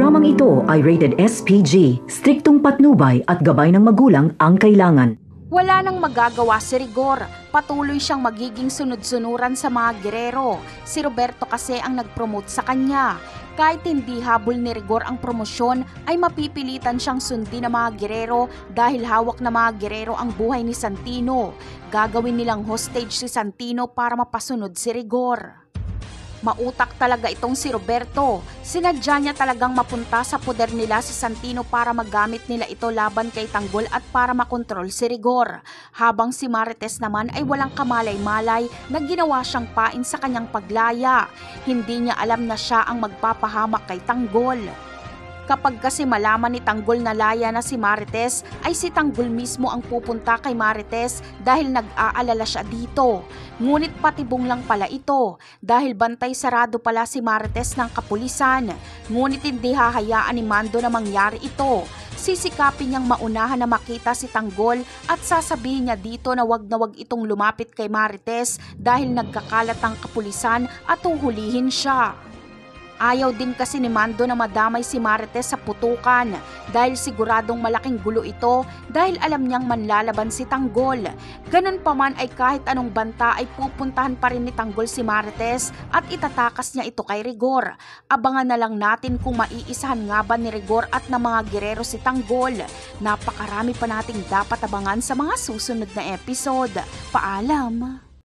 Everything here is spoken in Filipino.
Programang ito ay rated SPG, striktong patnubay at gabay ng magulang ang kailangan. Wala nang magagawa si Rigor. Patuloy siyang magiging sunod-sunuran sa mga gerero. Si Roberto kasi ang nag-promote sa kanya. Kahit hindi habol ni Rigor ang promosyon, ay mapipilitan siyang sundin ng mga gerero dahil hawak na mga gerero ang buhay ni Santino. Gagawin nilang hostage si Santino para mapasunod si Rigor. Mautak talaga itong si Roberto. Sinadya niya talagang mapunta sa poder nila si Santino para magamit nila ito laban kay Tanggol at para makontrol si Rigor. Habang si Marites naman ay walang kamalay-malay na ginawa siyang pain sa kanyang paglaya. Hindi niya alam na siya ang magpapahamak kay Tanggol. Kapag kasi malaman ni Tanggol na laya na si Marites, ay si Tanggol mismo ang pupunta kay Marites dahil nag-aalala siya dito. Ngunit patibong lang pala ito dahil bantay sarado pala si Marites ng kapulisan. Ngunit hindi hahayaan ni Mando na mangyari ito. Sisikapin niyang maunahan na makita si Tanggol at sasabihin niya dito na wag itong lumapit kay Marites dahil nagkakalat ang kapulisan at huhulihin siya. Ayaw din kasi ni Mando na madamay si Marites sa putukan dahil siguradong malaking gulo ito dahil alam niyang manlalaban si Tanggol. Ganun pa man ay kahit anong banta ay pupuntahan pa rin ni Tanggol si Marites at itatakas niya ito kay Rigor. Abangan na lang natin kung maiisahan nga ba ni Rigor at ng mga gerero si Tanggol. Napakarami pa nating dapat abangan sa mga susunod na episode. Paalam!